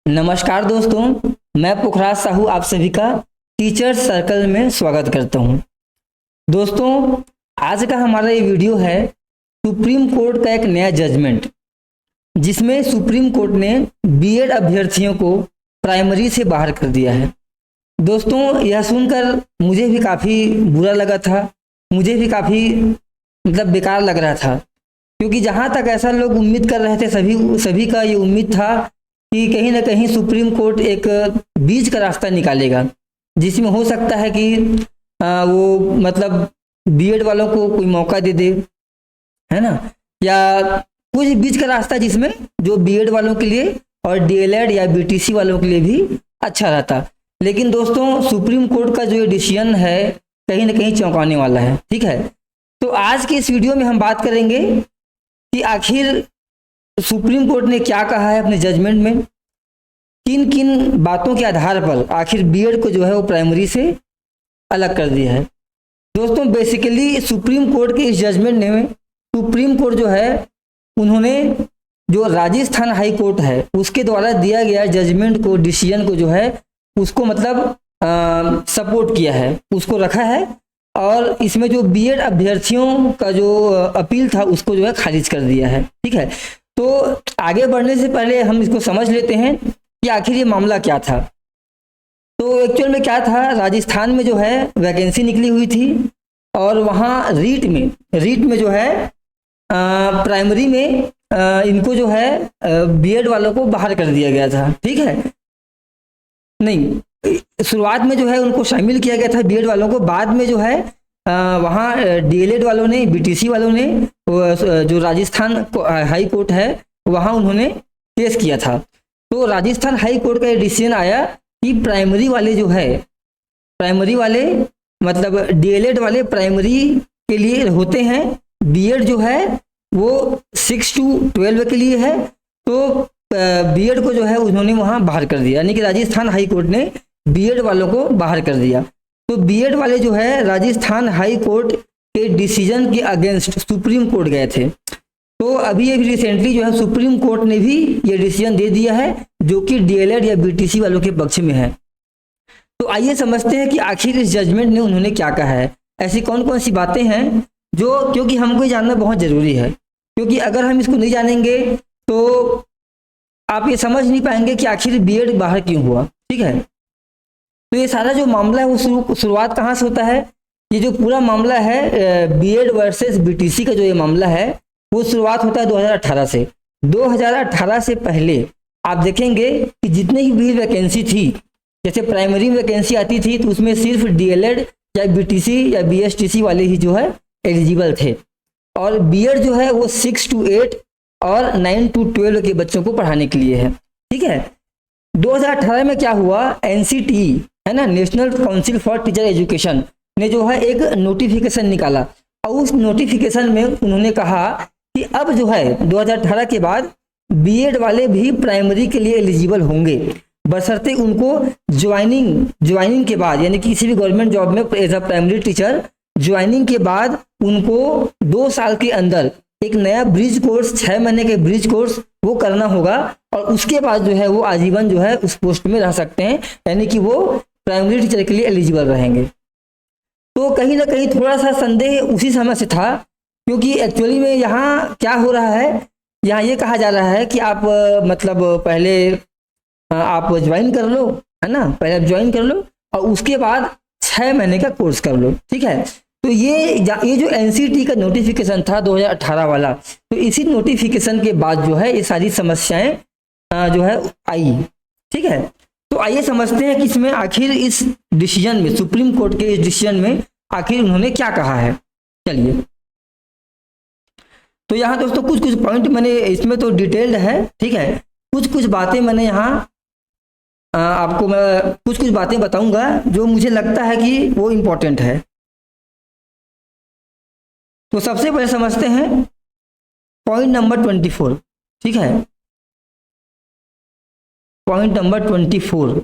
नमस्कार दोस्तों, मैं पुखराज साहू आप सभी का टीचर्स सर्कल में स्वागत करता हूं। दोस्तों, आज का हमारा ये वीडियो है सुप्रीम कोर्ट का एक नया जजमेंट, जिसमें सुप्रीम कोर्ट ने बीएड अभ्यर्थियों को प्राइमरी से बाहर कर दिया है। दोस्तों, यह सुनकर मुझे भी काफ़ी बुरा लगा था, मुझे भी काफ़ी बेकार लग रहा था, क्योंकि जहाँ तक ऐसा लोग उम्मीद कर रहे थे, सभी का ये उम्मीद था कि कहीं ना कहीं सुप्रीम कोर्ट एक बीच का रास्ता निकालेगा, जिसमें हो सकता है कि वो बीएड वालों को कोई मौका दे दे, है ना, या कुछ बीच का रास्ता जिसमें जो बीएड वालों के लिए और डीएलएड या बीटीसी वालों के लिए भी अच्छा रहता। लेकिन दोस्तों, सुप्रीम कोर्ट का जो ये डिसीजन है कहीं ना कहीं चौंकाने वाला है। ठीक है, तो आज के इस वीडियो में हम बात करेंगे कि आखिर सुप्रीम कोर्ट ने क्या कहा है अपने जजमेंट में, किन किन बातों के आधार पर आखिर बीएड को जो है वो प्राइमरी से अलग कर दिया है। दोस्तों, बेसिकली सुप्रीम कोर्ट के इस जजमेंट में सुप्रीम कोर्ट जो है उन्होंने जो राजस्थान हाई कोर्ट है उसके द्वारा दिया गया जजमेंट को, डिसीजन को जो है उसको सपोर्ट किया है, उसको रखा है, और इसमें जो बीएड अभ्यर्थियों का जो अपील था उसको जो है खारिज कर दिया है। ठीक है, तो आगे बढ़ने से पहले हम इसको समझ लेते हैं कि आखिर ये मामला क्या था। तो एक्चुअल में क्या था, राजस्थान में जो है वैकेंसी निकली हुई थी और वहाँ रीट में जो है प्राइमरी में इनको जो है बीएड वालों को बाहर कर दिया गया था। ठीक है, नहीं, शुरुआत में जो है उनको शामिल किया गया था बीएड वालों को, बाद में जो है वहाँ डीएलएड वालों ने, बीटीसी वालों ने, जो राजस्थान हाई कोर्ट है वहाँ उन्होंने केस किया था। तो राजस्थान हाई कोर्ट का ये डिसीजन आया कि प्राइमरी वाले जो है, प्राइमरी वाले डीएलएड वाले प्राइमरी के लिए होते हैं, बीएड जो है वो 6 to 12 के लिए है। तो बीएड को जो है उन्होंने वहाँ बाहर कर दिया, यानी कि राजस्थान हाई कोर्ट ने बीएड वालों को बाहर कर दिया। तो बीएड वाले जो है राजस्थान हाई कोर्ट के डिसीजन के अगेंस्ट सुप्रीम कोर्ट गए थे। तो अभी रिसेंटली जो है सुप्रीम कोर्ट ने भी ये डिसीजन दे दिया है, जो कि डीएलएड या बीटीसी वालों के पक्ष में है। तो आइए समझते हैं कि आखिर इस जजमेंट ने उन्होंने क्या कहा है, ऐसी कौन कौन सी बातें हैं जो, क्योंकि हमको ये जानना बहुत ज़रूरी है, क्योंकि अगर हम इसको नहीं जानेंगे तो आप ये समझ नहीं पाएंगे कि आखिर बीएड बाहर क्यों हुआ। ठीक है, तो ये सारा जो मामला है वो शुरुआत कहाँ से होता है, ये जो पूरा मामला है बीएड वर्सेस बीटीसी का जो ये मामला है वो शुरुआत होता है 2018 से। 2018 से पहले आप देखेंगे कि जितनी भी वैकेंसी थी, जैसे प्राइमरी में वैकेंसी आती थी तो उसमें सिर्फ डीएलएड या बीटीसी या बीएसटीसी वाले ही जो है एलिजिबल थे, और बीएड जो है वो 6 to 8 और 9 to 12 के बच्चों को पढ़ाने के लिए है। ठीक है, 2018 में क्या हुआ, एनसीटी है ना, national council for teacher education ने जो है एक नोटिफिकेशन निकाला, और उस नोटिफिकेशन में उन्होंने कहा कि अब जो है 2018 के बाद बीएड वाले भी प्राइमरी के लिए एलिजिबल होंगे, बशर्ते उनको ज्वाइनिंग के बाद, यानी किसी भी गवर्नमेंट जॉब में as a primary teacher joining के बाद उनको 2 साल के अंदर एक नया ब्रिज कोर्स, 6 महीने के ब्रिज कोर्स वो करना होगा, और उसके बाद जो है वो आजीवन जो है उस पोस्ट में रह सकते हैं, यानी कि वो प्राइमरी टीचर के लिए एलिजिबल रहेंगे। तो कहीं ना कहीं थोड़ा सा संदेह उसी समय से था, क्योंकि एक्चुअली में यहाँ क्या हो रहा है, यहाँ ये कहा जा रहा है कि आप पहले आप ज्वाइन कर लो, है ना, पहले आप ज्वाइन कर लो और उसके बाद 6 महीने का कोर्स कर लो। ठीक है, तो ये जो एनसीटी का नोटिफिकेशन था 2018 वाला, तो इसी नोटिफिकेशन के बाद जो है ये सारी समस्याएं जो है आई। ठीक है, तो आइए समझते हैं कि इसमें आखिर इस डिसीजन में, सुप्रीम कोर्ट के इस डिसीजन में आखिर उन्होंने क्या कहा है। चलिए, तो यहाँ दोस्तों कुछ पॉइंट मैंने इसमें तो डिटेल्ड है। ठीक है, कुछ बातें मैंने यहाँ आपको मैं कुछ बातें बताऊंगा जो मुझे लगता है कि वो इम्पोर्टेंट है। तो सबसे पहले समझते हैं पॉइंट नंबर 24। ठीक है, पॉइंट नंबर 24,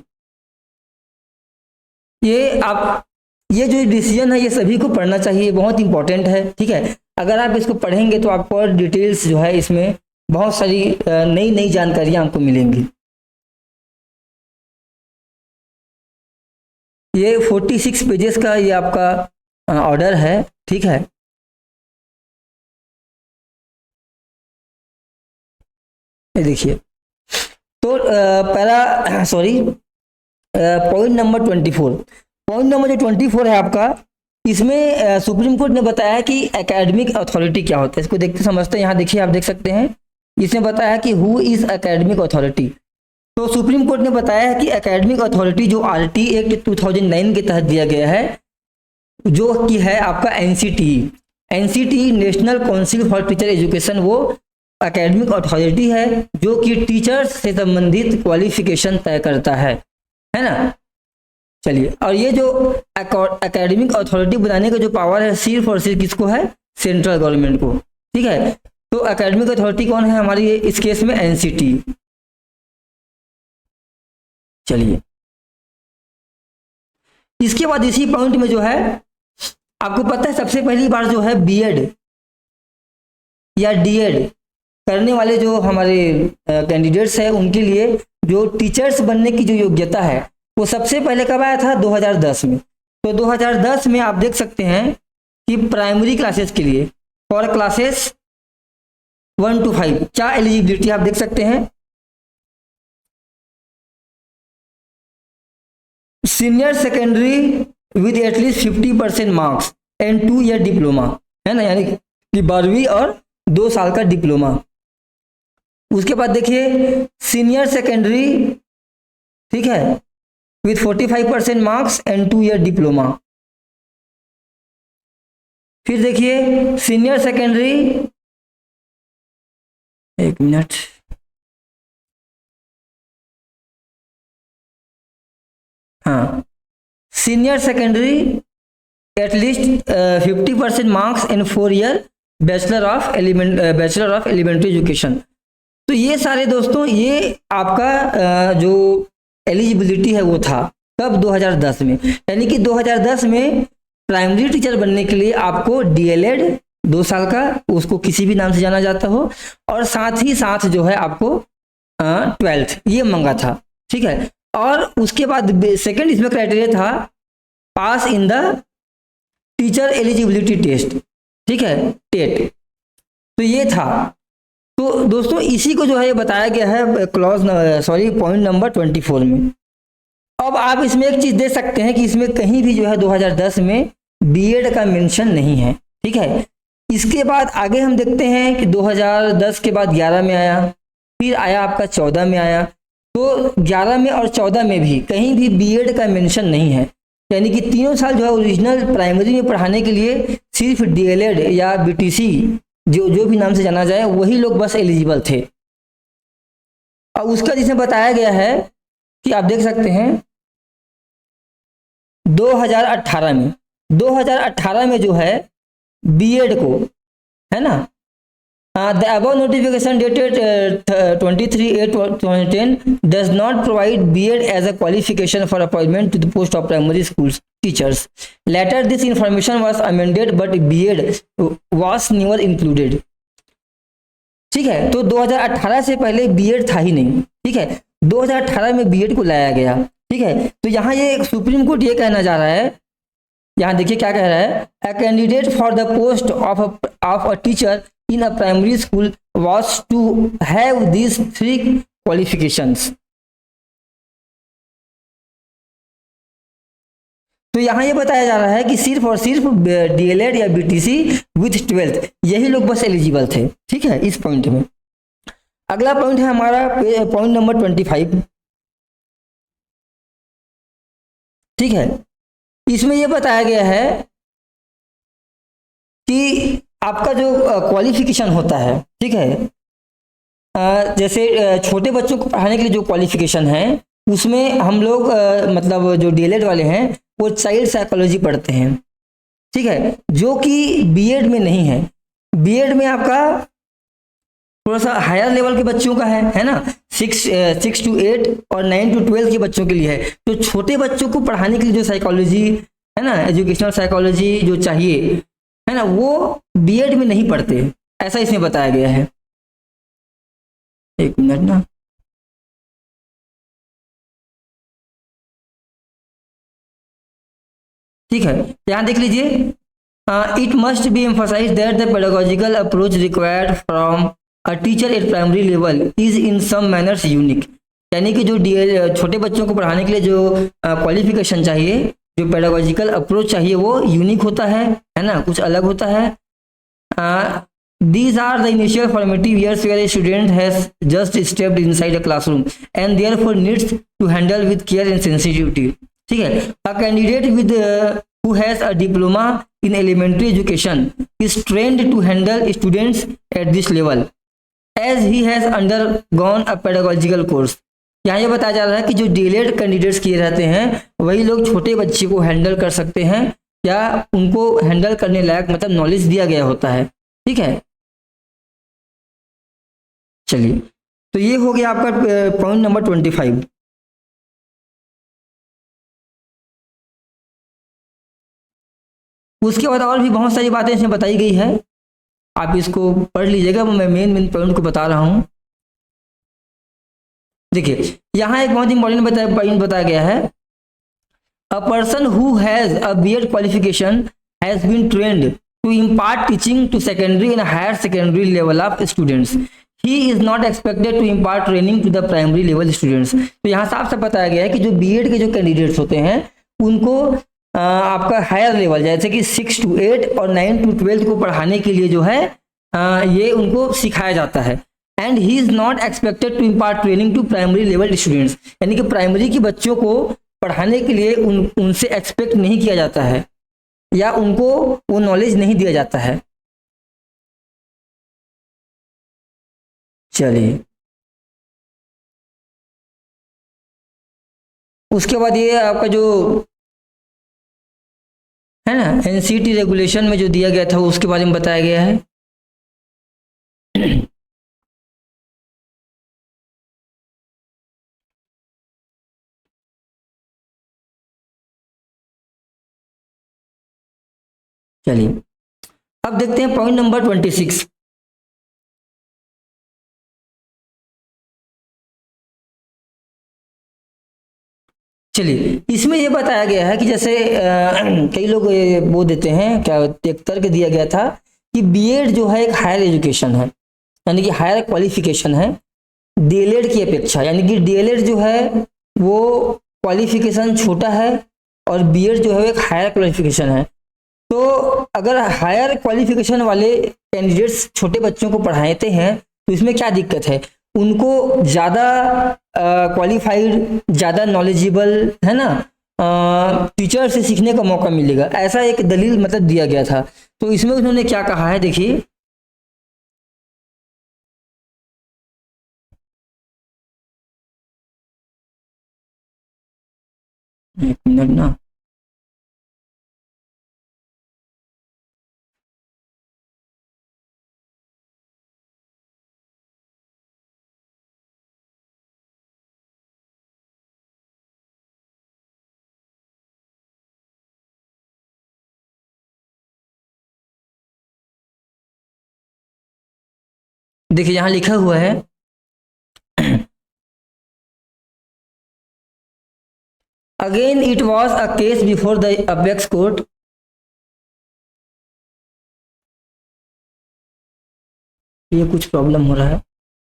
ये जो डिसीजन है ये सभी को पढ़ना चाहिए, बहुत इंपॉर्टेंट है। ठीक है, अगर आप इसको पढ़ेंगे तो आपको और डिटेल्स जो है इसमें बहुत सारी नई जानकारियां आपको मिलेंगी। ये 46 पेजेस का ये आपका ऑर्डर है, ठीक है। ये देखिए, तो पहला sorry point number 24, point number जो 24 है आपका, इसमें सुप्रीम कोर्ट ने बताया कि एकेडमिक अथॉरिटी क्या होता है। इसको देखते समझते हैं। यहाँ देखिए, आप देख सकते हैं, इसमें बताया कि हु इज एकेडमिक अथॉरिटी। तो सुप्रीम कोर्ट ने बताया है कि एकेडमिक अथॉरिटी जो आरटी एक्ट 2009 के तहत दिया गया है, जो कि है आपका NCT, NCT national council for teacher education, वो एकेडमिक अथॉरिटी है जो कि टीचर्स से संबंधित क्वालिफिकेशन तय करता है ना। चलिए, और ये जो एकेडमिक अथॉरिटी बनाने का जो पावर है, सिर्फ और सिर्फ किसको है? सेंट्रल गवर्नमेंट को, ठीक है। तो एकेडमिक अथॉरिटी कौन है हमारी इस केस में? एनसीटी। चलिए, इसके बाद इसी पॉइंट में जो है, आपको पता है सबसे पहली बार जो है बीएड या डीएड करने वाले जो हमारे कैंडिडेट्स हैं, उनके लिए जो टीचर्स बनने की जो योग्यता है, वो सबसे पहले कब आया था? 2010 में। तो 2010 में आप देख सकते हैं कि प्राइमरी क्लासेस के लिए, फॉर क्लासेस 1 to 5 क्या एलिजिबिलिटी आप देख सकते हैं? Senior secondary with at least 50% marks and 2 year diploma, है ना, यानी कि 12वीं और 2 साल का डिप्लोमा। उसके बाद देखिए सीनियर सेकेंडरी, ठीक है, with 45% marks and 2 year diploma. फिर देखिए सीनियर सेकेंडरी, एक मिनट, हाँ, senior secondary at least 50% marks in 4 year bachelor of elementary education. तो ये सारे दोस्तों, ये आपका जो एलिजिबिलिटी है वो था कब? 2010 में। यानी कि 2010 में प्राइमरी टीचर बनने के लिए आपको डीएलएड 2 साल का, उसको किसी भी नाम से जाना जाता हो, और साथ ही साथ जो है आपको 12th ये मंगा था, ठीक है। और उसके बाद सेकंड इसमें क्राइटेरिया था pass in the teacher eligibility test, ठीक है, टेट। तो ये था। तो दोस्तों इसी को जो है बताया गया है पॉइंट नंबर 24 में। अब आप इसमें एक चीज देख सकते हैं कि इसमें कहीं भी जो है 2010 में बीएड का मेंशन नहीं है, ठीक है। इसके बाद आगे हम देखते हैं कि 2010 के बाद 11 में आया, फिर आया आपका 14 में आया। तो 11 में और 14 में भी कहीं भी बीएड का मेंशन नहीं है, यानी कि तीनों साल जो है ओरिजिनल प्राइमरी में पढ़ाने के लिए सिर्फ डीएलएड या बीटीसी, जो भी नाम से जाना जाए, वही लोग बस एलिजिबल थे। और उसका जिसे बताया गया है कि आप देख सकते हैं 2018 में जो है बीएड को, है ना, the above notification dated 23/8/2010 does not provide BEd as a qualification for appointment to the post of primary school teachers. Later this information was amended but BEd was never included, ठीक है। तो 2018 से पहले BEd था ही नहीं, ठीक है। 2018 में बीएड को लाया गया, ठीक है। तो यहाँ ये सुप्रीम कोर्ट ये कहना चाह रहा है, यहाँ देखिए क्या कह रहा है, a candidate for the post of a teacher in a primary school was to have these 3 qualifications. तो यहाँ ये बताया जा रहा है कि सिर्फ और सिर्फ डीएलएड या बीटीसी विथ 12th यही लोग बस एलिजिबल थे, ठीक है, इस पॉइंट में। अगला पॉइंट है हमारा पॉइंट नंबर 25, ठीक है। इसमें यह बताया गया है कि आपका जो क्वालिफिकेशन होता है, ठीक है, जैसे छोटे बच्चों को पढ़ाने के लिए जो क्वालिफिकेशन है, उसमें हम लोग मतलब जो डीएलएड वाले हैं वो चाइल्ड साइकोलॉजी पढ़ते हैं, ठीक है, जो कि बीएड में नहीं है। बीएड में आपका थोड़ा सा हायर लेवल के बच्चों का है ना, 6 to 8 और 9 to 12 के बच्चों के लिए है। तो छोटे बच्चों को पढ़ाने के लिए जो साइकोलॉजी है ना, एजुकेशनल साइकोलॉजी जो चाहिए, है ना, वो बीएड में नहीं पढ़ते, ऐसा इसमें बताया गया है। एक मिनट ना, ठीक है, यहाँ देख लीजिए, it must be emphasise that the pedagogical approach required from a teacher at primary level is in some manners unique. यानी कि जो छोटे बच्चों को पढ़ाने के लिए जो क्वालिफिकेशन चाहिए, जो पेडागोजिकल अप्रोच चाहिए, वो यूनिक होता है ना, कुछ अलग होता है। These are the initial formative years where a student has just stepped inside a classroom and therefore needs to handle with care and sensitivity. ठीक है, a candidate with who has a diploma in elementary education is trained to handle students at this level as he has undergone a pedagogical course. यहाँ ये बताया जा रहा है कि जो डीएलएड कैंडिडेट्स किए रहते हैं वही लोग छोटे बच्चे को हैंडल कर सकते हैं, या उनको हैंडल करने लायक मतलब नॉलेज दिया गया होता है। ठीक है, चलिए, तो ये हो गया आपका पॉइंट नंबर 25। उसके बाद और भी बहुत सारी बातें इसमें बताई गई है, आप इसको पढ़ लीजिएगा, मैं मेन पॉइंट को बता रहा हूं। देखिए, यहाँ एक बहुत इंपॉर्टेंट पॉइंट बताया गया है, a person who has a BEd qualification has been trained to impart teaching to secondary and higher secondary level of students. He is not expected to impart training to the primary level students. तो यहाँ साफ से बताया गया है कि जो BEd के जो कैंडिडेट्स होते हैं उनको आपका हायर लेवल जैसे कि 6 to 8 और 9 to 12 को पढ़ाने के लिए जो है ये उनको सिखाया जाता है। And he is not expected to impart training to primary level students, यानी कि प्राइमरी के बच्चों को पढ़ाने के लिए उनसे एक्सपेक्ट नहीं किया जाता है, या उनको वो नॉलेज नहीं दिया जाता है। चलिए, उसके बाद ये आपका जो है ना एनसीटी रेगुलेशन में जो दिया गया था उसके बारे में बताया गया है। चलिए, अब देखते हैं पॉइंट नंबर 26। चलिए, इसमें ये बताया गया है कि जैसे कई लोग वो देते हैं, क्या एक तर्क दिया गया था कि बीएड जो है एक हायर एजुकेशन है, यानी कि हायर क्वालिफिकेशन है डीएलएड की अपेक्षा, यानी कि डीएलएड जो है वो क्वालिफिकेशन छोटा है और बीएड जो है एक हायर क्वालिफिकेशन है। तो अगर हायर क्वालिफिकेशन वाले कैंडिडेट्स छोटे बच्चों को पढ़ाते हैं तो इसमें क्या दिक्कत है, उनको ज़्यादा क्वालिफाइड, ज़्यादा नॉलेजेबल है ना टीचर से सीखने का मौका मिलेगा, ऐसा एक दलील मतलब दिया गया था। तो इसमें उन्होंने क्या कहा है, देखिए, एक मिनट ना, देखिए यहाँ लिखा हुआ है again it was a case before the apex court, ये कुछ प्रॉब्लम हो रहा है,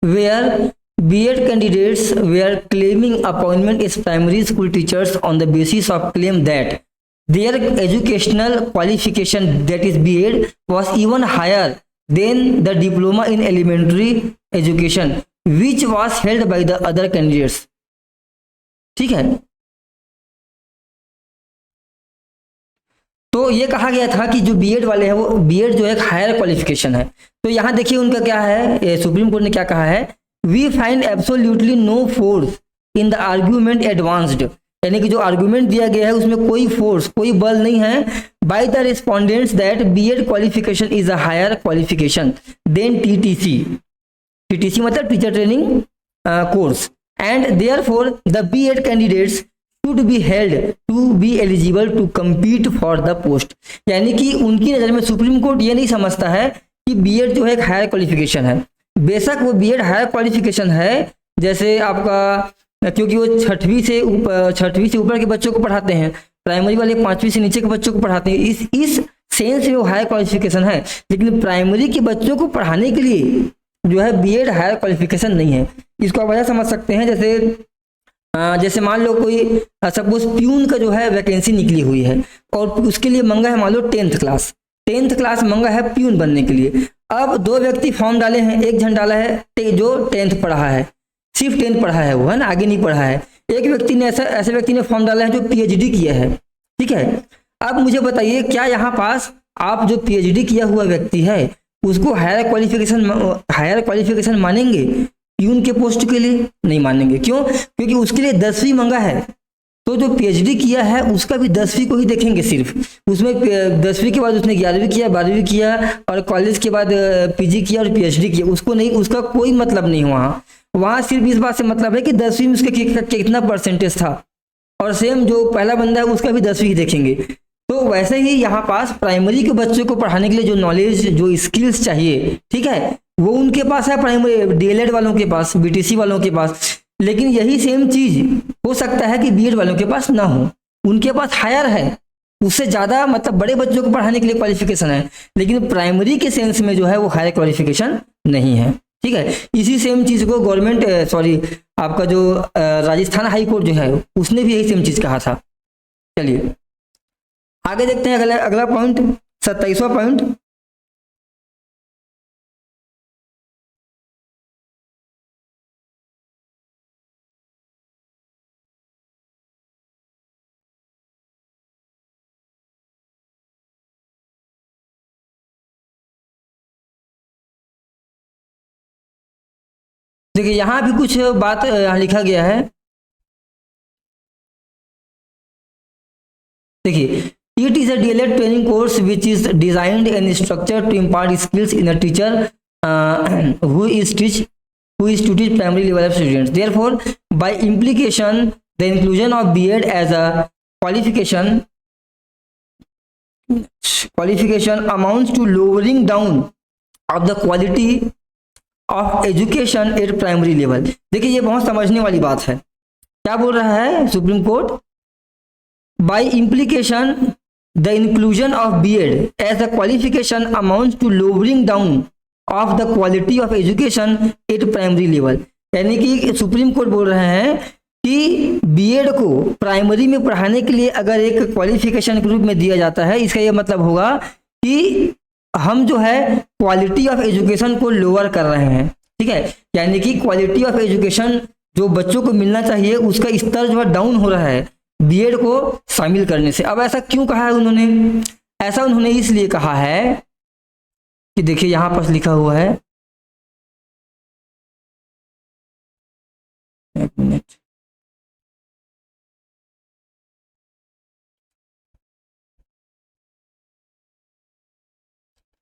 where BEd candidates were claiming appointment as primary school teachers on the basis of claim that their educational qualification, that is BEd, was even higher than the diploma in elementary education which was held by the other candidates। ठीक है, तो ये कहा गया था कि जो BEd वाले हैं वो बीएड जो है हायर क्वालिफिकेशन है। तो यहाँ देखिए उनका क्या है, सुप्रीम कोर्ट ने क्या कहा है, we find absolutely no force in the argument advanced, यानी कि जो आर्गुमेंट दिया गया है उसमें कोई फोर्स, कोई बल नहीं है, by the respondents that BEd qualification is a higher qualification than TTC, TTC मतलब teacher training course, and therefore the BEd candidates should be held to be eligible to compete for the post. यानी कि उनकी नज़र में supreme court ये नहीं समझता है कि बीएड जो है एक हायर क्वालिफिकेशन है, बेशक वो बीएड हायर क्वालिफिकेशन है, जैसे आपका क्योंकि वो छठवीं से ऊपर के बच्चों को पढ़ाते हैं, प्राइमरी वाले 5वीं से नीचे के बच्चों को पढ़ाते हैं, इस सेंस में वो हायर क्वालिफिकेशन है। लेकिन प्राइमरी के बच्चों को पढ़ाने के लिए जो है बीएड हायर क्वालिफिकेशन नहीं है। इसको आप वजह समझ सकते हैं, जैसे मान लो कोई सपोज प्यून का जो है वैकेंसी निकली हुई है और उसके लिए मंगा है मान लो 10th क्लास मंगा है प्यून बनने के लिए। अब 2 व्यक्ति फॉर्म डाले हैं, एक जन डाला है जो 10th पढ़ा है, सिर्फ 10th पढ़ा है वो, है ना, आगे नहीं पढ़ा है। एक व्यक्ति ने ऐसे व्यक्ति ने फॉर्म डाला है जो पीएचडी किया है, ठीक है। अब मुझे बताइए, क्या यहाँ पास आप जो पीएचडी किया हुआ व्यक्ति है उसको हायर क्वालिफिकेशन मानेंगे प्यून के पोस्ट के लिए? नहीं मानेंगे। क्यों? क्योंकि उसके लिए 10वीं मंगा है, तो जो पीएचडी किया है उसका भी 10वीं को ही देखेंगे सिर्फ। उसमें 10वीं के बाद उसने 11वीं किया, 12वीं किया और कॉलेज के बाद पीजी किया और पीएचडी किया, उसको नहीं, उसका कोई मतलब नहीं। वहाँ सिर्फ इस बात से मतलब है कि 10वीं में उसका कितना परसेंटेज था, और सेम जो पहला बंदा है उसका भी 10वीं ही देखेंगे। तो वैसे ही यहाँ पास प्राइमरी के बच्चों को पढ़ाने के लिए जो नॉलेज, जो स्किल्स चाहिए, ठीक है, वो उनके पास है, प्राइमरी डीएलएड वालों के पास, बीटीसी वालों के पास। लेकिन यही सेम चीज हो सकता है कि बीएड वालों के पास ना हो, उनके पास हायर है, उससे ज्यादा मतलब बड़े बच्चों को पढ़ाने के लिए क्वालिफिकेशन है, लेकिन प्राइमरी के सेंस में जो है वो हायर क्वालिफिकेशन नहीं है, ठीक है। इसी सेम चीज को आपका जो राजस्थान हाई कोर्ट जो है उसने भी यही सेम चीज कहा था। चलिए आगे देखते हैं अगला पॉइंट, 27वां पॉइंट। देखिए यहाँ भी कुछ बात लिखा गया है। देखिए, it is a DElEd training course which is designed and structured to impart skills in a teacher who is to teach primary level of students. Therefore, by implication, the inclusion of B.Ed as a qualification amounts to lowering down of the quality of education at primary level. देखिए ये बहुत समझने वाली बात है। क्या बोल रहा है supreme court? By implication, the inclusion of B.Ed as a qualification amounts to lowering down of the quality of education at primary level. यानी कि सुप्रीम कोर्ट बोल रहे हैं कि बीएड को प्राइमरी में पढ़ाने के लिए अगर एक क्वालिफिकेशन के रूप में दिया जाता है, इसका यह मतलब होगा कि हम जो है क्वालिटी ऑफ एजुकेशन को लोअर कर रहे हैं, ठीक है। यानी कि क्वालिटी ऑफ एजुकेशन जो बच्चों को मिलना चाहिए उसका स्तर जो है डाउन हो रहा है बीएड को शामिल करने से। अब ऐसा क्यों कहा है उन्होंने? ऐसा उन्होंने इसलिए कहा है कि देखिए यहां पर लिखा हुआ है, एक मिनट,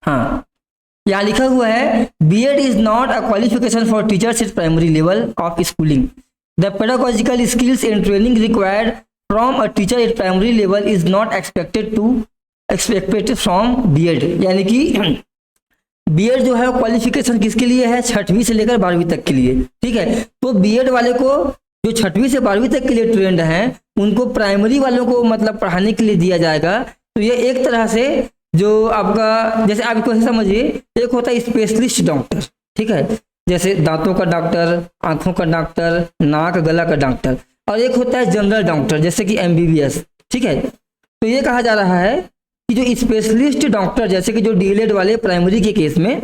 हाँ यहाँ लिखा हुआ है BEd is not a qualification for teachers at primary level of schooling. The pedagogical skills and training required from a teacher at primary level is not expected from BEd. यानी कि बीएड जो है qualification किसके लिए है? 6वीं से लेकर 12वीं तक के लिए, ठीक है। तो बीएड वाले को जो 6वीं से 12वीं तक के लिए ट्रेंड हैं उनको प्राइमरी वालों को मतलब पढ़ाने के लिए दिया जाएगा। तो ये एक तरह से जो आपका, जैसे आप इसको समझिए, एक होता है स्पेशलिस्ट डॉक्टर, ठीक है, जैसे दांतों का डॉक्टर, आंखों का डॉक्टर, नाक गला का डॉक्टर, और एक होता है जनरल डॉक्टर जैसे कि एमबीबीएस, ठीक है। तो ये कहा जा रहा है कि जो स्पेशलिस्ट डॉक्टर जैसे कि जो डीएलएड वाले प्राइमरी के केस में,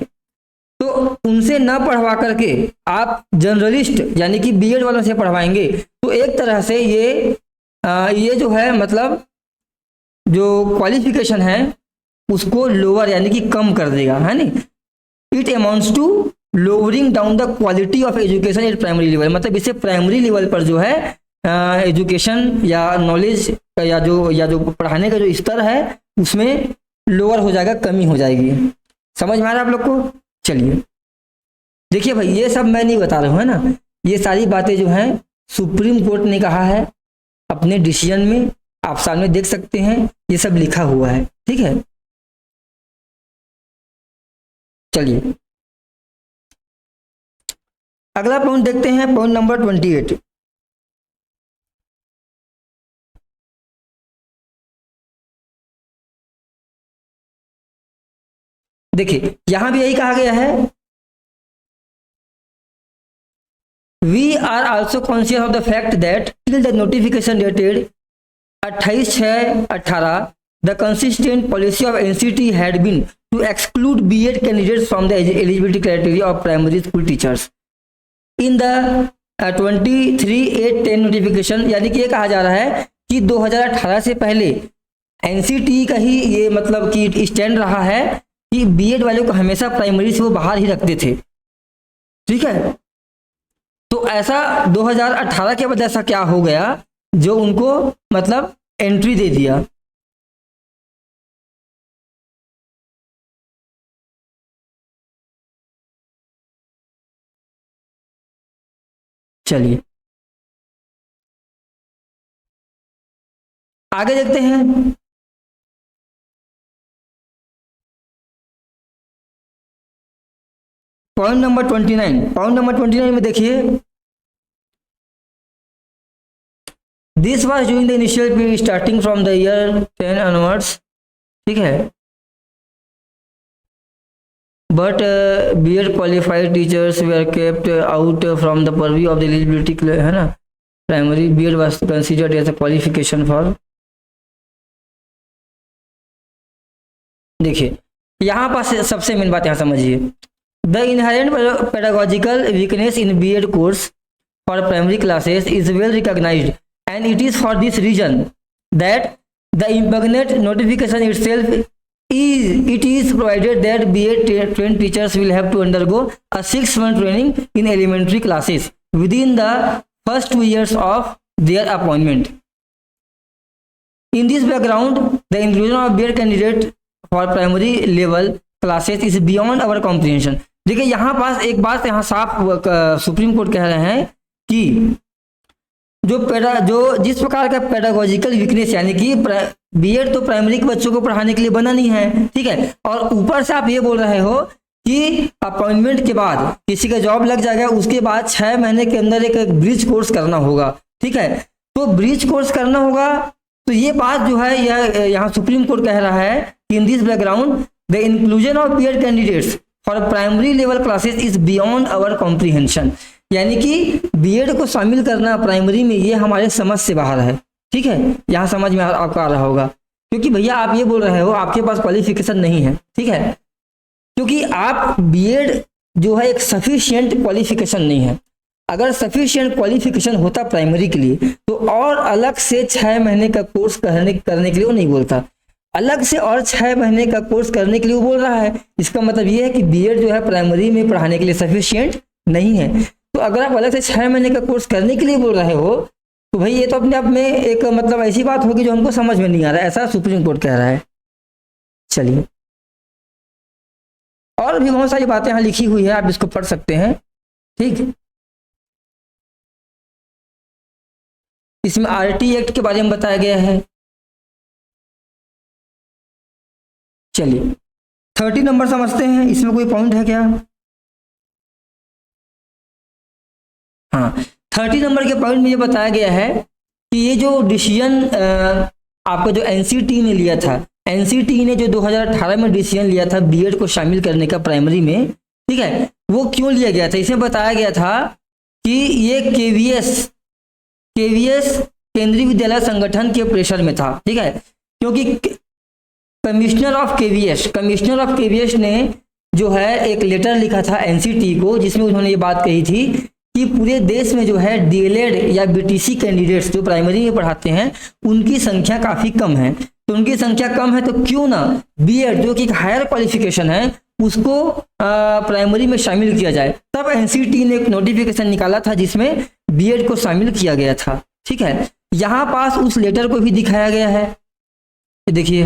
तो उनसे ना पढ़वा करके आप जनरलिस्ट यानी कि बीएड वालों से पढ़वाएंगे, तो एक तरह से ये जो है मतलब जो क्वालिफिकेशन है उसको लोअर यानी कि कम कर देगा, है नहीं। It amounts to lowering down the quality of education at primary level. मतलब इससे प्राइमरी लेवल पर जो है एजुकेशन या नॉलेज या जो पढ़ाने का जो स्तर है उसमें लोअर हो जाएगा, कमी हो जाएगी। समझ में आ रहा है आप लोग को? चलिए देखिए भाई, ये सब मैं नहीं बता रहा हूँ, है ना, ये सारी बातें जो हैं सुप्रीम कोर्ट ने कहा है अपने डिसीजन में, आप सामने देख सकते हैं, ये सब लिखा हुआ है, ठीक है। चलिए अगला पॉइंट देखते हैं, पॉइंट नंबर 28। देखिए यहां भी यही कहा गया है, we are also conscious of the fact that till the notification dated 28/6/18 the consistent policy of NCT had been to exclude BEd candidates from the eligibility criteria of primary school teachers in the 23/8/10 notification. यानी कि ये कहा जा रहा है कि 2018 से पहले एनसीटी का ही ये मतलब कि स्टैंड रहा है कि बीएड वालों को हमेशा प्राइमरी से वो बाहर ही रखते थे। ठीक है, तो ऐसा 2018 के बाद ऐसा क्या हो गया जो उनको मतलब एंट्री दे दिया। चलिए आगे देखते हैं। पॉइंट नंबर 29 में देखिए, this was during the initial period starting from the year 10 onwards. ठीक है, but BEd qualified teachers were kept out from the purview of the eligibility, है ना। Primary BEd was considered as a qualification for. देखिए यहाँ पास सबसे main बात यहाँ समझिए, the inherent pedagogical weakness in BEd course for primary classes is well recognised and it is for this reason that the impugnate notification itself is provided that BEd trained teachers will have to undergo a 6-month training in elementary classes within the first 2 years of their appointment. In this background, the inclusion of BEd candidate for primary level classes is beyond our comprehension. देखिए यहाँ पास एक बात यहाँ साफ supreme court कह रहे हैं कि जो जिस प्रकार का पेडागोजिकल वीकनेस, यानी कि बीएड तो प्राइमरी के बच्चों को पढ़ाने के लिए बना नहीं है। ठीक है, और ऊपर से आप ये बोल रहे हो कि अपॉइंटमेंट के बाद किसी का जॉब लग जाएगा, उसके बाद 6 महीने के अंदर एक ब्रिज कोर्स करना होगा। ठीक है, तो ब्रिज कोर्स करना होगा, तो ये बात जो है यह यहाँ सुप्रीम कोर्ट कह रहा है कि in this background the inclusion of BEd candidates for primary level classes is beyond our comprehension. यानी कि बीएड को शामिल करना प्राइमरी में ये हमारे समझ से बाहर है। ठीक है, यहाँ समझ में आपको आ रहा होगा, क्योंकि भैया आप ये बोल रहे हो आपके पास क्वालिफिकेशन नहीं है। ठीक है, क्योंकि आप बीएड जो है एक सफिशिएंट क्वालिफिकेशन नहीं है। अगर सफिशिएंट क्वालिफिकेशन होता प्राइमरी के लिए तो और अलग से 6 महीने का कोर्स करने के लिए वो नहीं बोलता, अलग से और 6 महीने का कोर्स करने के लिए वो बोल रहा है। इसका मतलब ये है कि बीएड जो है प्राइमरी में पढ़ाने के लिए सफिशिएंट नहीं है। तो अगर आप अलग से 6 महीने का कोर्स करने के लिए बोल रहे हो तो भाई ये तो अपने आप में एक मतलब ऐसी बात होगी जो हमको समझ में नहीं आ रहा है, ऐसा सुप्रीम कोर्ट कह रहा है। चलिए और भी बहुत सारी बातें यहाँ लिखी हुई है, आप इसको पढ़ सकते हैं। ठीक, इसमें आरटी एक्ट के बारे में बताया गया है। चलिए 30 नंबर समझते हैं, इसमें कोई पॉइंट है क्या? हाँ, 30 नंबर के पॉइंट में ये बताया गया है कि ये जो डिसीजन आपका जो एनसीटी ने लिया था, एनसीटी ने जो 2018 में डिसीजन लिया था बीएड को शामिल करने का प्राइमरी में, ठीक है, वो क्यों लिया गया था? इसमें बताया गया था कि ये केवीएस केंद्रीय विद्यालय संगठन के प्रेशर में था। ठीक है, क्योंकि कमिश्नर ऑफ केवीएस ने जो है एक लेटर लिखा था एनसीटी को, जिसमें उन्होंने ये बात कही थी कि पूरे देश में जो है डीएलएड या बीटीसी कैंडिडेट्स जो प्राइमरी में पढ़ाते हैं उनकी संख्या काफ़ी कम है। तो उनकी संख्या कम है तो क्यों ना बीएड जो कि एक हायर क्वालिफिकेशन है उसको प्राइमरी में शामिल किया जाए। तब एनसीटी ने एक नोटिफिकेशन निकाला था जिसमें बीएड को शामिल किया गया था। ठीक है, यहाँ पास उस लेटर को भी दिखाया गया है। देखिए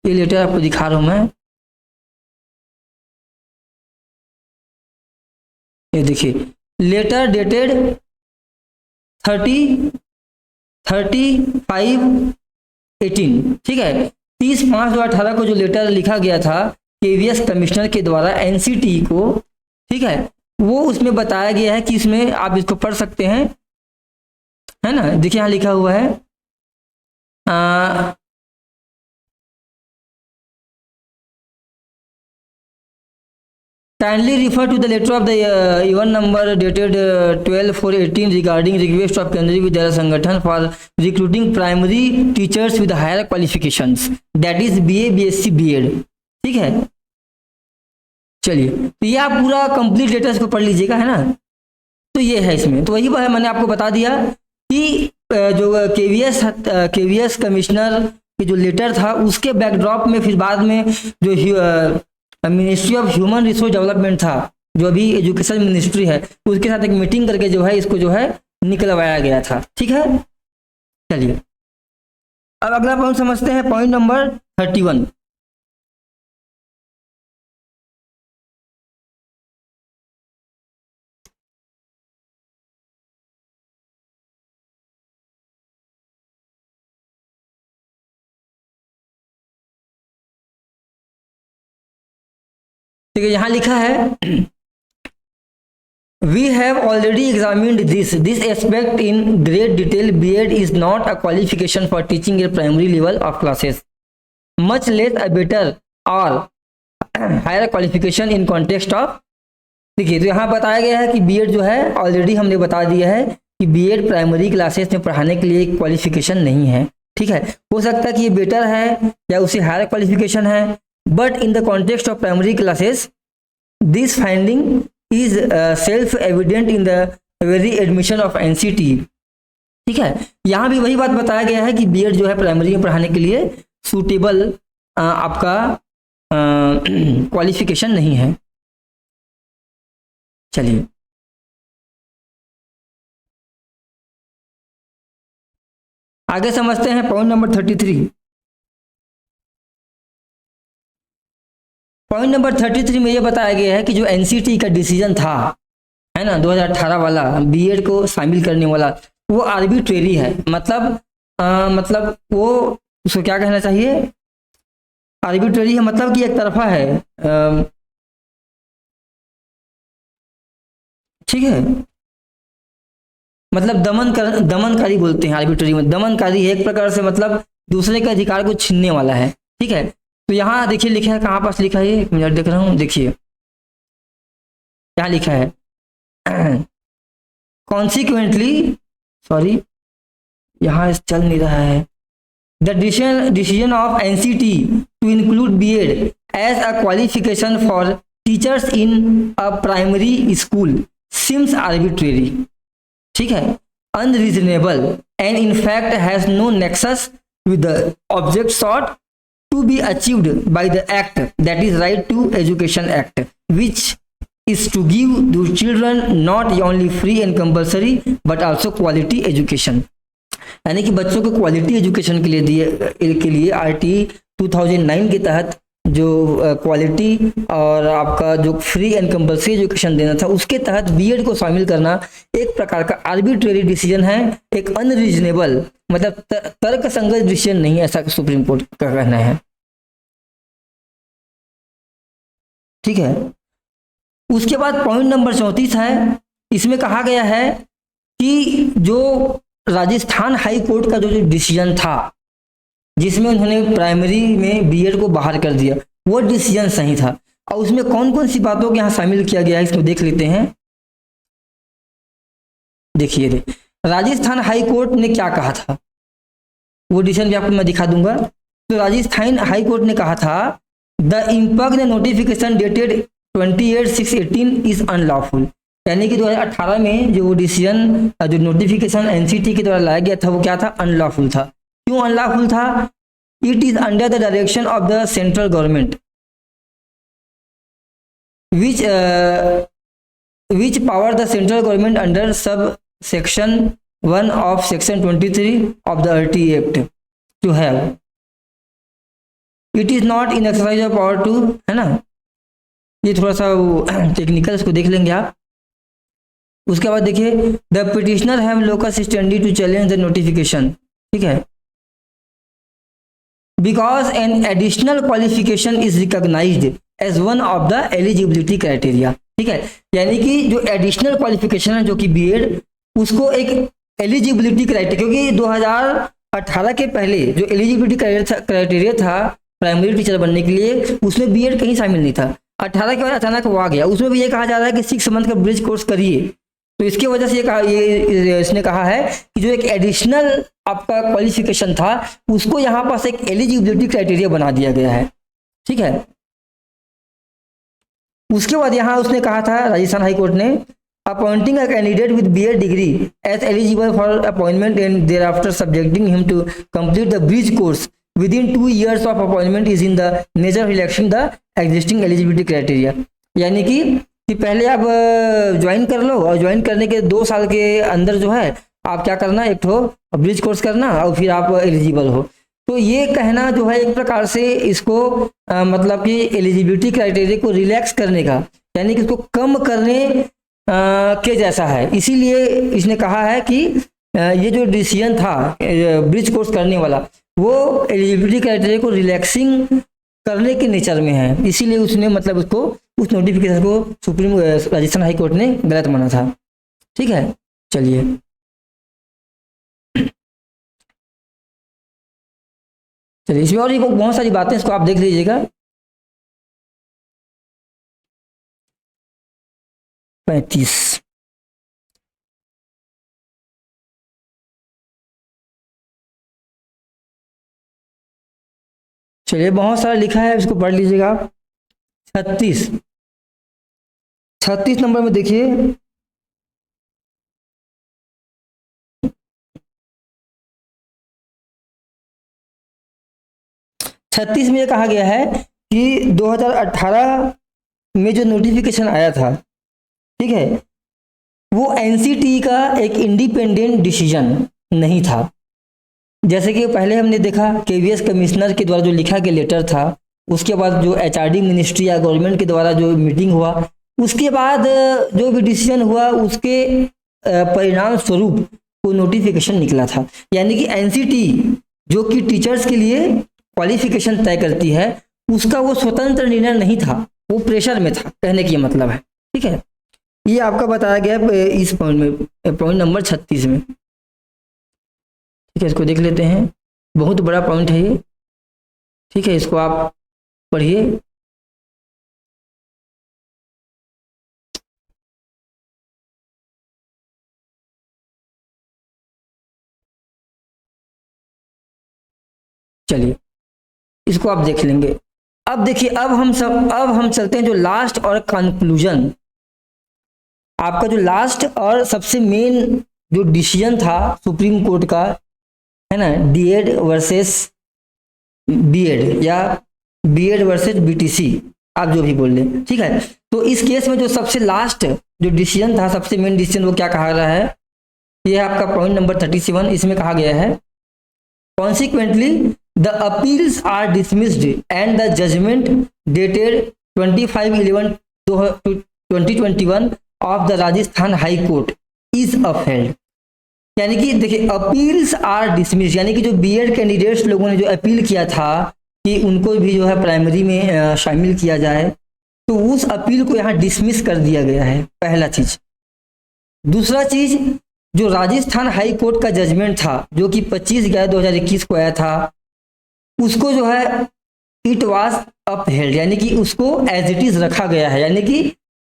ये लेटर आपको दिखा रहा हूँ मैं, ये देखिए लेटर डेटेड 30/35/18। ठीक है, 30/5/2018 को जो लेटर लिखा गया था केवीएस कमिश्नर के द्वारा एनसीटी को, ठीक है, वो उसमें बताया गया है कि इसमें आप इसको पढ़ सकते हैं, है ना। देखिए यहाँ लिखा हुआ है Kindly refer to the letter of the even number dated 12/4/18 regarding request of केंद्रीय विद्यालय संगठन for recruiting primary teachers with higher qualifications, that is BA, BSc, BEd। ठीक है, चलिए तो ये आप पूरा कंप्लीट लेटर इसको पढ़ लीजिएगा, है ना। तो ये है इसमें, तो वही मैंने आपको बता दिया कि जो केवीएस कमिश्नर की जो लेटर था उसके बैकड्रॉप में फिर बाद में जो ministry of human resource development था, जो अभी एजुकेशन मिनिस्ट्री है, उसके साथ एक मीटिंग करके जो है इसको जो है निकलवाया गया था। ठीक है, चलिए अब अगला पॉइंट समझते हैं, पॉइंट नंबर 31। ठीक है, यहां लिखा है we have already examined this aspect in great detail. BEd is not a qualification for teaching a primary level of classes, much less a better or higher qualification in context of. देखिए, तो यहाँ बताया गया है कि BEd जो है already हमने बता दिया है कि बीएड प्राइमरी क्लासेस में पढ़ाने के लिए क्वालिफिकेशन नहीं है। ठीक है, हो सकता है कि ये बेटर है या उसे हायर क्वालिफिकेशन है, but in the context of primary classes this finding is self evident in the very admission of NCT। ठीक है, यहाँ भी वही बात बताया गया है कि बीएड जो है प्राइमरी में पढ़ाने के लिए सूटेबल आपका क्वालिफिकेशन नहीं है। चलिए आगे समझते हैं पॉइंट नंबर 33। पॉइंट नंबर 33 में ये बताया गया है कि जो एनसीटी का डिसीजन था, है ना, 2018 वाला बीएड को शामिल करने वाला, वो आर्बिट्रेरी है। मतलब वो उसको क्या कहना चाहिए, आर्बिट्रेरी है, मतलब कि एक तरफा है। ठीक है, मतलब दमनकारी बोलते हैं आर्बिट्रेरी में, दमनकारी है एक प्रकार से, मतलब दूसरे के अधिकार को छीनने वाला है। ठीक है, तो यहाँ देखिए लिखा है, कहाँ पास लिखा है, एक मिनट देख रहा हूँ, देखिए यहाँ लिखा है कॉन्सिक्वेंटली, सॉरी यहाँ चल नहीं रहा है, the decision of NCT to include BEd as a qualification for teachers in a primary school seems arbitrary. ठीक है, unreasonable and in fact has no nexus with the object sought to be achieved by the act, that is right to education act, which is to give the children not only free and compulsory but also quality education। यानी कि बच्चों को quality education के लिए RT 2009 के तहत जो quality और आपका जो फ्री एंड कंपल्सरी एजुकेशन देना था, उसके तहत बीएड को शामिल करना एक प्रकार का आर्बिट्रेरी डिसीजन है, एक अनरीजनेबल मतलब तर्क संगत डिसीजन नहीं है, ऐसा सुप्रीम कोर्ट का कहना है। ठीक है, उसके बाद पॉइंट नंबर 34 है, इसमें कहा गया है कि जो राजस्थान हाई कोर्ट का जो डिसीजन था, जिसमें उन्होंने प्राइमरी में बीएड को बाहर कर दिया, वो डिसीजन सही था। और उसमें कौन कौन सी बातों को यहाँ शामिल किया गया है, इसको देख लेते हैं। देखिए राजस्थान हाई कोर्ट ने क्या कहा था, वो डिसीजन भी आपको मैं दिखा दूंगा। तो राजस्थान हाई कोर्ट ने कहा था the impact notification dated 28/6/18 is unlawful. यानी कि 2018 में जो डिसीजन जो नोटिफिकेशन एनसीटी के द्वारा लाया गया था, वो क्या था, अनलॉफुल था। क्यों अनलॉफुल था? It is under the direction of the central government which power the central government under subsection 1 of section 23 of the RT Act to have. It is not in exercise of power to, है ना, ये थोड़ा सा technical, इसको देख लेंगे आप। उसके बाद देखिए the petitioner have locus standi to challenge the notification. ठीक है, because an additional qualification is recognised as one of the eligibility criteria. ठीक है, यानी कि जो एडिशनल क्वालिफिकेशन है जो कि बीएड, उसको एक एलिजिबिलिटी क्राइटेरिया, क्योंकि 2018 के पहले जो एलिजिबिलिटी क्राइटेरिया था प्राइमरी टीचर बनने के लिए, उसमें बीएड कहीं शामिल नहीं था। 18 के बाद अचानक वो आ गया। उसमें भी ये कहा जा रहा है कि 6 मंथ का ब्रिज कोर्स करिए। तो इसकी वजह से ये इसने कहा है कि जो एक एडिशनल आपका क्वालिफिकेशन था उसको यहाँ पास एक एलिजिबिलिटी क्राइटेरिया बना दिया गया है। ठीक है, उसके बाद यहाँ उसने कहा था राजस्थान हाई कोर्ट ने, appointing a candidate with BEd degree as eligible for appointment and thereafter subjecting him to complete the bridge course within 2 years of appointment is in the nature of relaxing the existing eligibility criteria. यानी कि पहले आप join कर लो और join करने के 2 साल के अंदर जो है आप क्या करना, एक तो ब्रिज कोर्स करना और फिर आप एलिजिबल हो। तो ये कहना जो है एक प्रकार से इसको मतलब कि एलिजिबिलिटी क्राइटेरिया को रिलैक्स करने का, यानी कि इसको कम करने के जैसा है। इसीलिए इसने कहा है कि ये जो डिसीजन था ब्रिज कोर्स करने वाला वो एलिजिबिलिटी क्राइटेरिया को रिलैक्सिंग करने के नेचर में है। इसीलिए उसने मतलब उसको उस नोटिफिकेशन को सुप्रीम राजस्थान हाई कोर्ट ने गलत माना था। ठीक है, चलिए इसमें और बहुत सारी बातें, इसको आप देख लीजिएगा। 35 चलिए बहुत सारा लिखा है, इसको पढ़ लीजिएगा आप। 36 नंबर में देखिए, छत्तीस में ये कहा गया है कि 2018 में जो नोटिफिकेशन आया था, ठीक है, वो एनसीटी का एक इंडिपेंडेंट डिसीजन नहीं था। जैसे कि पहले हमने देखा केवीएस कमिश्नर के द्वारा जो लिखा गया लेटर था, उसके बाद जो एचआरडी मिनिस्ट्री या गवर्नमेंट के द्वारा जो मीटिंग हुआ, उसके बाद जो भी डिसीजन हुआ उसके परिणाम स्वरूप वो नोटिफिकेशन निकला था। यानी कि एनसीटी जो कि टीचर्स के लिए क्वालिफिकेशन तय करती है, उसका वो स्वतंत्र निर्णय नहीं था, वो प्रेशर में था, कहने की मतलब है। ठीक है, ये आपका बताया गया इस पॉइंट में, पॉइंट नंबर 36 में। ठीक है, इसको देख लेते हैं, बहुत बड़ा पॉइंट है ये। ठीक है, इसको आप पढ़िए। चलिए इसको आप देख लेंगे। अब देखिए, अब हम चलते हैं जो लास्ट और कंक्लूजन। आपका जो लास्ट और सबसे मेन जो डिसीजन था सुप्रीम कोर्ट का, है ना, डीएड वर्सेस बीएड या बीएड वर्सेस बीटीसी, आप जो भी बोल लें। ठीक है, तो इस केस में जो सबसे लास्ट जो डिसीजन था, सबसे मेन डिसीजन, वो क्या कहा रहा है, ये है आपका पॉइंट नंबर 37। इसमें कहा गया है, consequently the appeals are dismissed and the judgment dated 25/11/2021 of the Rajasthan high court is upheld. यानी कि देखिए, अपील्स आर डिसमिस, यानी कि जो बीएड कैंडिडेट्स लोगों ने जो अपील किया था कि उनको भी जो है प्राइमरी में शामिल किया जाए, तो उस अपील को यहाँ डिसमिस कर दिया गया है, पहला चीज। दूसरा चीज, जो राजस्थान हाई कोर्ट का जजमेंट था जो कि 25/11/2021 को आया था, उसको जो है इट वाज अपहेल्ड, यानी कि उसको एज इट इज रखा गया है, यानी कि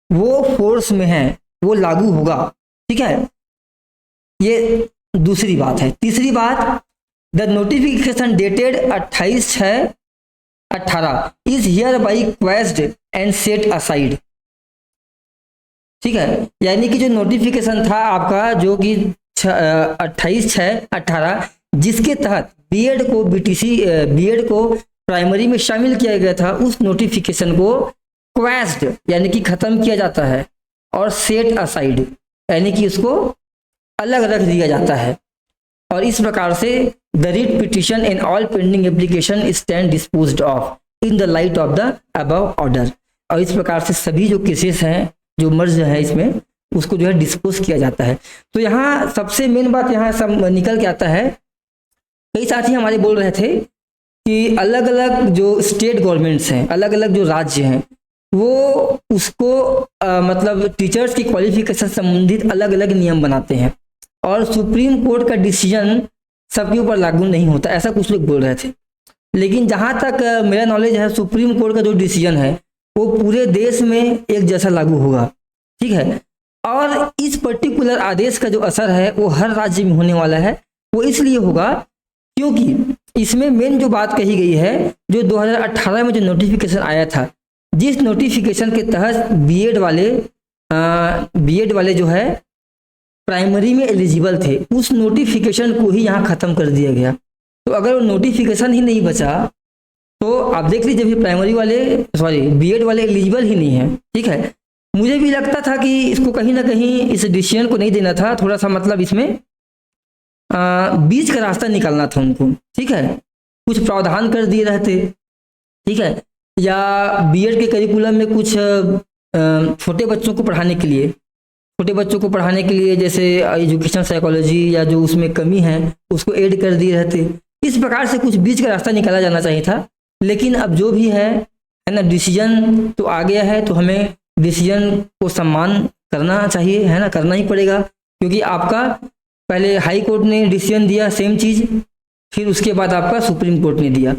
वो फोर्स में है, वो लागू होगा। ठीक है, ये दूसरी बात है। तीसरी बात, the notification dated 28/6/18 is hereby quashed and set aside. ठीक है, यानी कि जो नोटिफिकेशन था आपका जो कि 28/6/18 जिसके तहत बीएड को बीएड को प्राइमरी में शामिल किया गया था, उस नोटिफिकेशन को क्वेस्ड यानी कि खत्म किया जाता है और सेट असाइड यानी कि उसको अलग रख दिया जाता है। और इस प्रकार से the writ petition in all pending application stand disposed of in the light of the above order. और इस प्रकार से सभी जो केसेस हैं जो मर्ज है इसमें, उसको जो है डिस्पोज किया जाता है। तो यहाँ सबसे मेन बात यहाँ सब निकल के आता है, कई साथी हमारे बोल रहे थे कि अलग अलग जो स्टेट गवर्नमेंट्स हैं, अलग अलग जो राज्य हैं, वो उसको मतलब टीचर्स की क्वालिफिकेशन संबंधित अलग अलग नियम बनाते हैं और सुप्रीम कोर्ट का डिसीजन सबके ऊपर लागू नहीं होता, ऐसा कुछ लोग बोल रहे थे। लेकिन जहाँ तक मेरा नॉलेज है, सुप्रीम कोर्ट का जो डिसीजन है वो पूरे देश में एक जैसा लागू होगा। ठीक है, और इस पर्टिकुलर आदेश का जो असर है वो हर राज्य में होने वाला है। वो इसलिए होगा क्योंकि इसमें मेन जो बात कही गई है, जो 2018 में जो नोटिफिकेशन आया था, जिस नोटिफिकेशन के तहत बीएड वाले जो है प्राइमरी में एलिजिबल थे, उस नोटिफिकेशन को ही यहाँ खत्म कर दिया गया। तो अगर वो नोटिफिकेशन ही नहीं बचा तो आप देख लीजिए अभी प्राइमरी वाले बीएड वाले एलिजिबल ही नहीं है। ठीक है, मुझे भी लगता था कि इसको कहीं ना कहीं इस डिसीजन को नहीं देना था, थोड़ा सा मतलब इसमें बीच का रास्ता निकालना था उनको। ठीक है, कुछ प्रावधान कर दिए रहते। ठीक है, या बीएड के करिकुलम में कुछ छोटे बच्चों को पढ़ाने के लिए जैसे एजुकेशन साइकोलॉजी या जो उसमें कमी है उसको ऐड कर दिए रहते। इस प्रकार से कुछ बीच का रास्ता निकाला जाना चाहिए था। लेकिन अब जो भी है ना, डिसीजन तो आ गया है, तो हमें डिसीजन को सम्मान करना चाहिए, है ना, करना ही पड़ेगा। क्योंकि आपका पहले हाई कोर्ट ने डिसीजन दिया सेम चीज़, फिर उसके बाद आपका सुप्रीम कोर्ट ने दिया।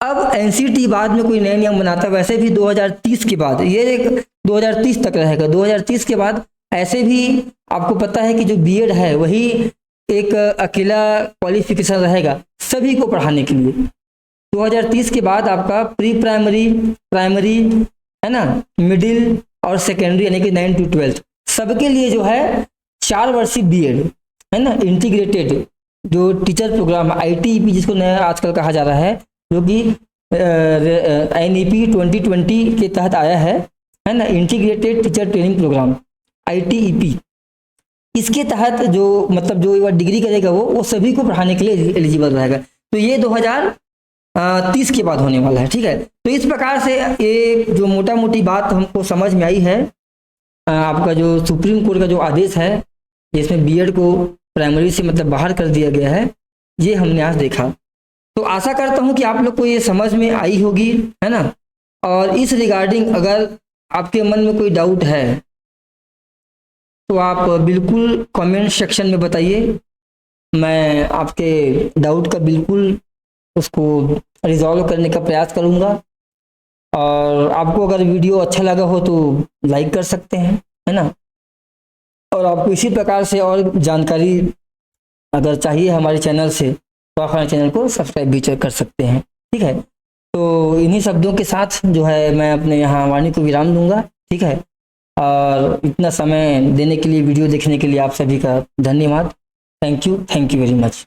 अब एनसीटी बाद में कोई नए नियम बनाता, वैसे भी 2030 के बाद, ये 2030 तक रहेगा। 2030 के बाद ऐसे भी आपको पता है कि जो बीएड है वही एक अकेला क्वालिफिकेशन रहेगा सभी को पढ़ाने के लिए। 2030 के बाद आपका प्री प्राइमरी है ना, मिडिल और सेकेंडरी यानी कि 9 to 12 सबके लिए जो है 4 वर्षीय बीएड है ना, इंटीग्रेटेड जो टीचर प्रोग्राम ITEP जिसको नया आजकल कहा जा रहा है, जो कि NEP 2020 के तहत आया है ना, integrated teacher training programme ITEP। इसके तहत जो मतलब जो डिग्री करेगा वो सभी को पढ़ाने के लिए एलिजिबल रहेगा। तो ये 2030 के बाद होने वाला है। ठीक है, तो इस प्रकार से ये जो मोटा मोटी बात हमको समझ में आई है, आपका जो सुप्रीम कोर्ट का जो आदेश है जिसमें बीएड को प्राइमरी से मतलब बाहर कर दिया गया है, ये हमने आज देखा। तो आशा करता हूँ कि आप लोग को ये समझ में आई होगी, है ना। और इस रिगार्डिंग अगर आपके मन में कोई डाउट है तो आप बिल्कुल कमेंट सेक्शन में बताइए, मैं आपके डाउट का बिल्कुल उसको रिजॉल्व करने का प्रयास करूँगा। और आपको अगर वीडियो अच्छा लगा हो तो लाइक कर सकते हैं, है ना। और आपको इसी प्रकार से और जानकारी अगर चाहिए हमारे चैनल से तो आप हमारे चैनल को सब्सक्राइब भी कर सकते हैं। ठीक है, तो इन्हीं शब्दों के साथ जो है मैं अपने यहाँ वाणी को विराम दूंगा। ठीक है, और इतना समय देने के लिए, वीडियो देखने के लिए आप सभी का धन्यवाद। Thank you very much.